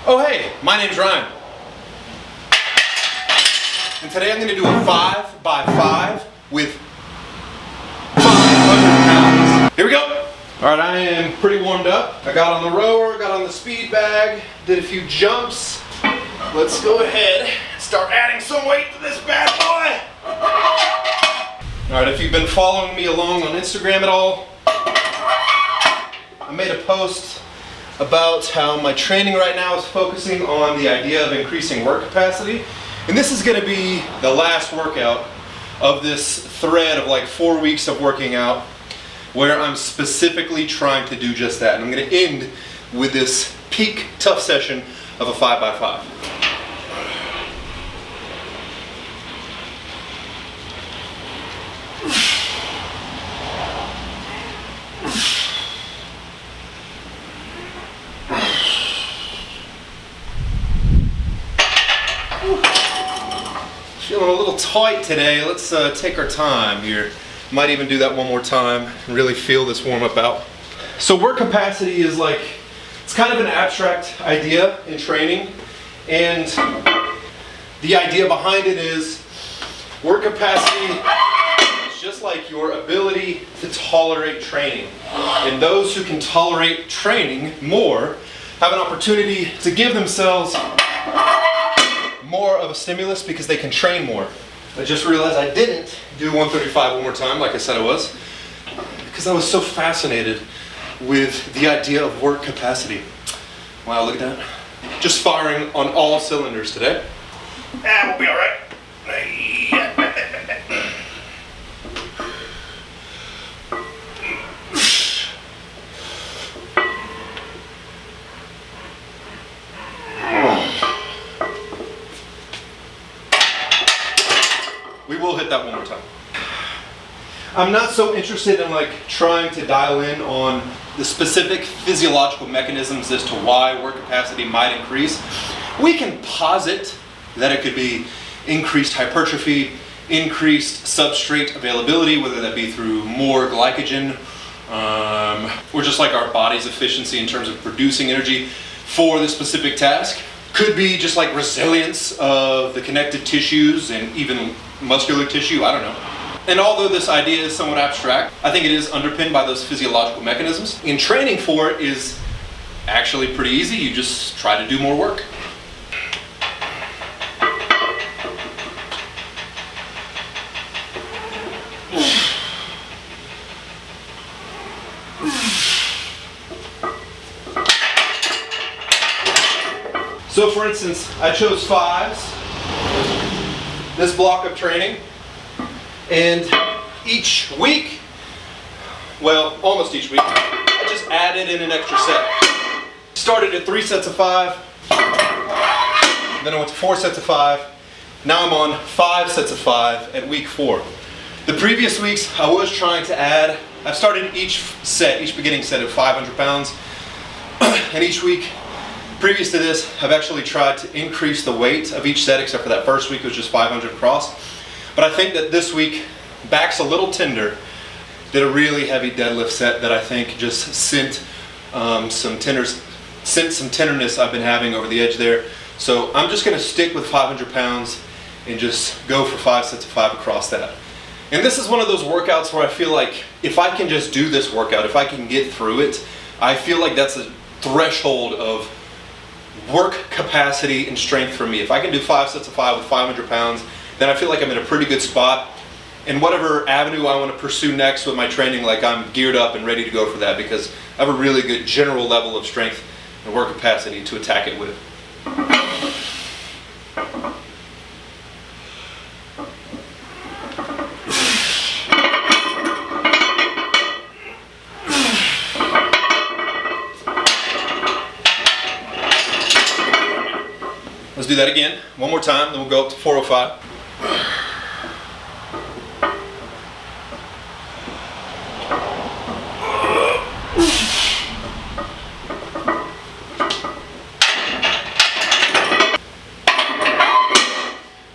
Oh hey, my name's Ryan. And today I'm going to do a 5x5 with 500 pounds. Here we go. Alright, I am pretty warmed up. I got on the rower, got on the speed bag, did a few jumps. Let's go ahead and start adding some weight to this bad boy. Alright, if you've been following me along on Instagram at all, I made a post about how my training right now is focusing on the idea of increasing work capacity. And this is going to be the last workout of this thread of like 4 weeks of working out where I'm specifically trying to do just that. And I'm going to end with this peak tough session of a 5x5. Feeling a little tight today. Let's take our time here. Might even do that one more time and really feel this warm up out. So work capacity is like, it's kind of an abstract idea in training, and the idea behind it is work capacity is just like your ability to tolerate training. And those who can tolerate training more have an opportunity to give themselves more of a stimulus because they can train more. I just realized I didn't do 135 one more time like I said I was, because I was so fascinated with the idea of work capacity. Wow, look at that. Just firing on all cylinders today. We'll be all right. We will hit that one more time. I'm not so interested in like trying to dial in on the specific physiological mechanisms as to why work capacity might increase. We can posit that it could be increased hypertrophy, increased substrate availability, whether that be through more glycogen, or just like our body's efficiency in terms of producing energy for the specific task. Could be just like resilience of the connective tissues and even muscular tissue, I don't know. And although this idea is somewhat abstract, I think it is underpinned by those physiological mechanisms. And training for it is actually pretty easy. You just try to do more work. So for instance, I chose 5s, this block of training, and each week, well, almost each week, I just added in an extra set. Started at 3 sets of 5, then I went to 4 sets of 5, now I'm on 5 sets of 5 at week 4. The previous weeks, I was trying to add, I've started each beginning set at 500 pounds, and each week, previous to this, I've actually tried to increase the weight of each set, except for that first week, it was just 500 across. But I think that this week, back's a little tender. Did a really heavy deadlift set that I think just sent some tenderness I've been having over the edge there. So I'm just going to stick with 500 pounds and just go for 5 sets of 5 across that. And this is one of those workouts where I feel like if I can just do this workout, if I can get through it, I feel like that's a threshold of work capacity and strength for me. If I can do 5 sets of 5 with 500 pounds, then I feel like I'm in a pretty good spot. And whatever avenue I want to pursue next with my training, like I'm geared up and ready to go for that because I have a really good general level of strength and work capacity to attack it with. Let's do that again, one more time, then we'll go up to 405.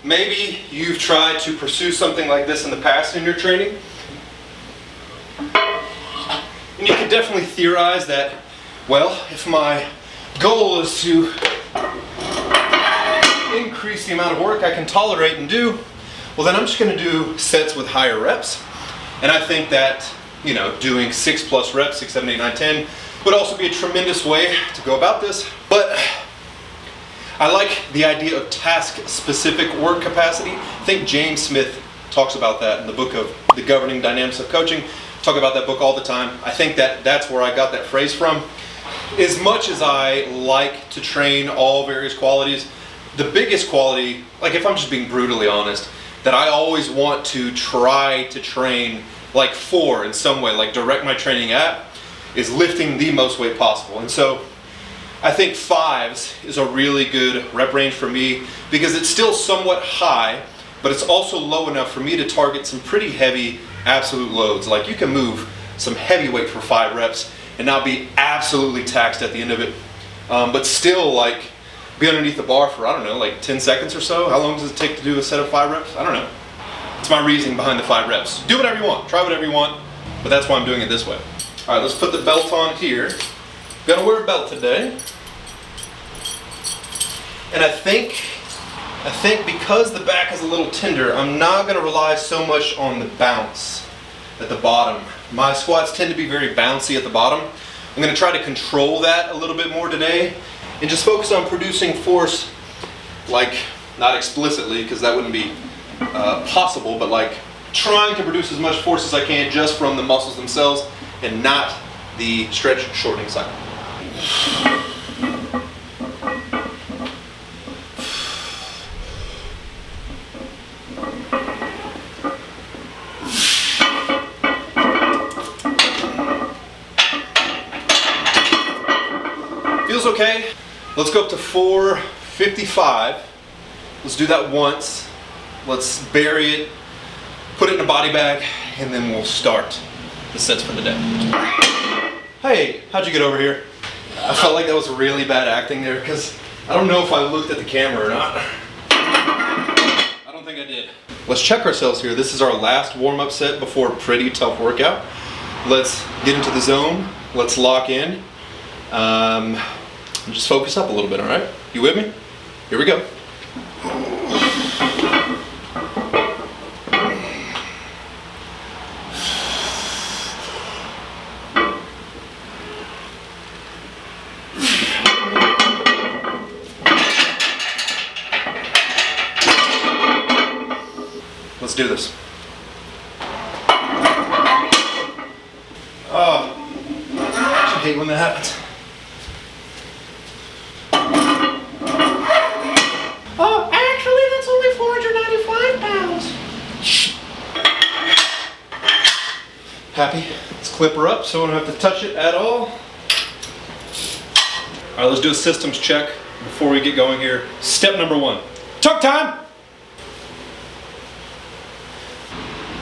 Maybe you've tried to pursue something like this in the past in your training. And you could definitely theorize that, well, if my goal is to increase the amount of work I can tolerate and do, well then I'm just going to do sets with higher reps. And I think that, you know, doing 6+ reps, 6, 7, 8, 9, 10, would also be a tremendous way to go about this. But I like the idea of task-specific work capacity. I think James Smith talks about that in the book of The Governing Dynamics of Coaching. Talk about that book all the time. I think that that's where I got that phrase from. As much as I like to train all various qualities, the biggest quality, like if I'm just being brutally honest, that I always want to try to train like for in some way, like direct my training at, is lifting the most weight possible. And so I think 5s is a really good rep range for me because it's still somewhat high, but it's also low enough for me to target some pretty heavy absolute loads. Like you can move some heavy weight for 5 reps and not be absolutely taxed at the end of it, but still like be underneath the bar for, I don't know, like 10 seconds or so. How long does it take to do a set of 5 reps? I don't know. It's my reasoning behind the 5 reps. Do whatever you want, try whatever you want, but that's why I'm doing it this way. All right, let's put the belt on here. Gonna wear a belt today. And I think because the back is a little tender, I'm not gonna rely so much on the bounce at the bottom. My squats tend to be very bouncy at the bottom. I'm gonna try to control that a little bit more today and just focus on producing force, like not explicitly because that wouldn't be possible, but like trying to produce as much force as I can just from the muscles themselves and not the stretch shortening cycle. Feels okay. Let's go up to 455. Let's do that once. Let's bury it, put it in a body bag, and then we'll start the sets for the day. Hey, how'd you get over here? I felt like that was really bad acting there because I don't know if I looked at the camera or not. I don't think I did. Let's check ourselves here. This is our last warm-up set before a pretty tough workout. Let's get into the zone. Let's lock in. And just focus up a little bit, all right? You with me? Here we go. Let's do this. Oh, I hate when that happens. Oh, actually, that's only 495 pounds. Happy? Let's clip her up so I don't have to touch it at all. All right, let's do a systems check before we get going here. Step number 1, tuck time.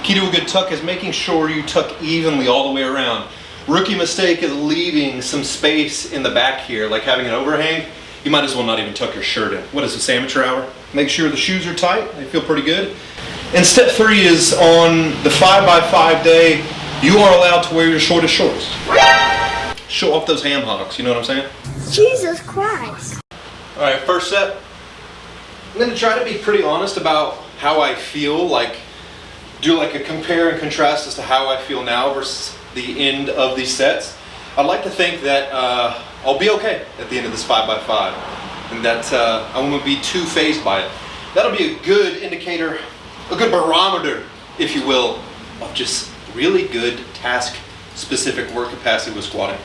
Key to a good tuck is making sure you tuck evenly all the way around. Rookie mistake is leaving some space in the back here, like having an overhang. You might as well not even tuck your shirt in. What is this, amateur hour? Make sure the shoes are tight, they feel pretty good. And step 3 is on the 5x5 day, you are allowed to wear your shortest shorts. Show off those ham hocks, you know what I'm saying? Jesus Christ. All right, first set. I'm gonna try to be pretty honest about how I feel, like do like a compare and contrast as to how I feel now versus the end of these sets. I'd like to think that I'll be okay at the end of this 5x5 and that I won't be too fazed by it. That'll be a good indicator, a good barometer, if you will, of just really good task-specific work capacity with squatting.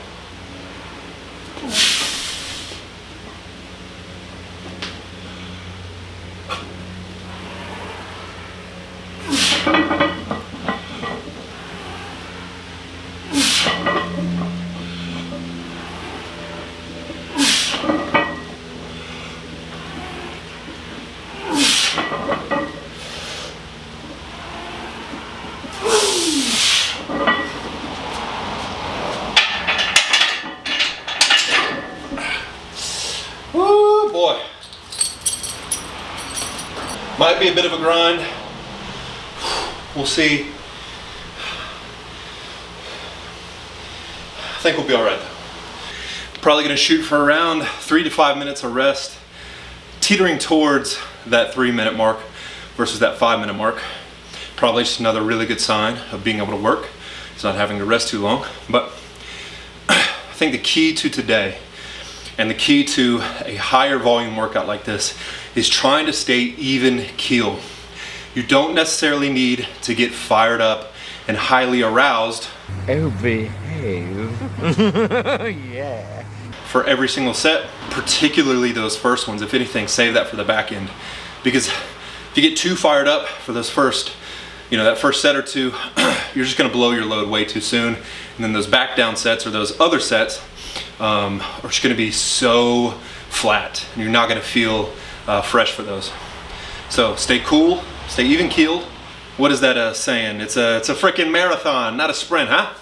Woo, boy. Might be a bit of a grind. We'll see. I think we'll be all right though. Probably gonna shoot for around 3 to 5 minutes of rest, teetering towards that 3-minute mark versus that 5-minute mark. Probably just another really good sign of being able to work. It's not having to rest too long. But I think the key to today and the key to a higher volume workout like this is trying to stay even keel. You don't necessarily need to get fired up and highly aroused. Oh, behave. Yeah. For every single set, particularly those first ones. If anything, save that for the back end. Because if you get too fired up for those first, that first set or two, you're just gonna blow your load way too soon. And then those back down sets or those other sets are just gonna be so flat. And you're not gonna feel fresh for those. So stay cool, stay even keeled. What is that saying? It's a freaking marathon, not a sprint, huh?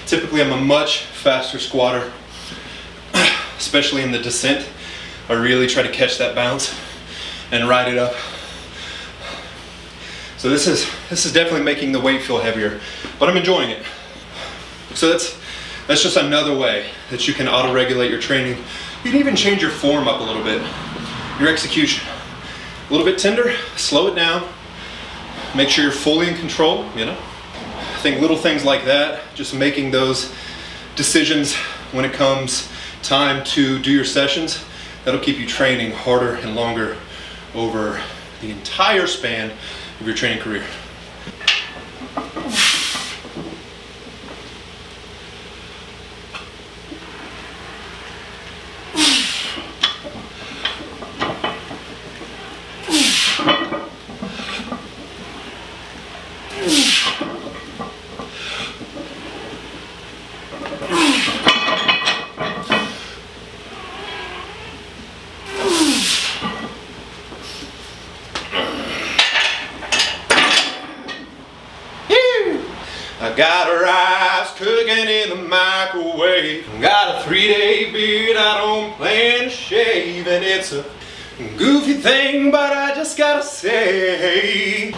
Typically, I'm a much faster squatter, especially in the descent. I really try to catch that bounce and ride it up. So this is definitely making the weight feel heavier, but I'm enjoying it. So that's just another way that you can auto-regulate your training. You can even change your form up a little bit, your execution. A little bit tender, slow it down, make sure you're fully in control, I think little things like that, just making those decisions when it comes time to do your sessions, that'll keep you training harder and longer over the entire span of your training career. I got rice cooking in the microwave. Got a 3-day beard I don't plan to shave. And it's a goofy thing, but I just gotta say.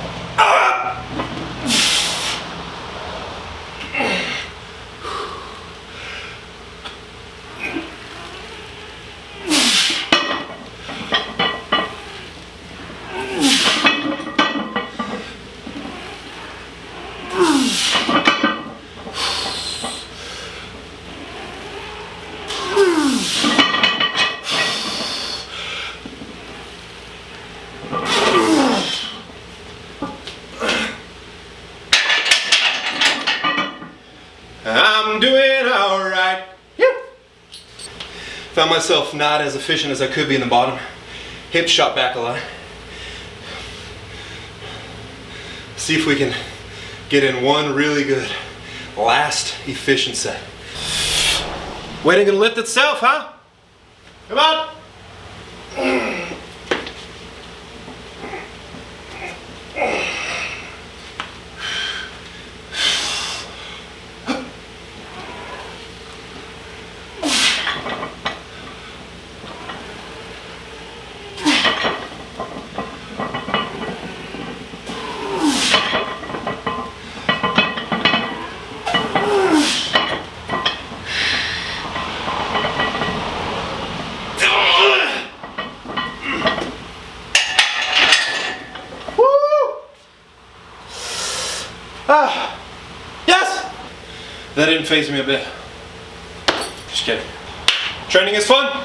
I'm doing alright. Found myself not as efficient as I could be in the bottom. Hips shot back a lot. See if we can get in one really good last efficient set. Weight ain't gonna lift itself, huh? Come on. Yes! That didn't faze me a bit. Just kidding. Training is fun.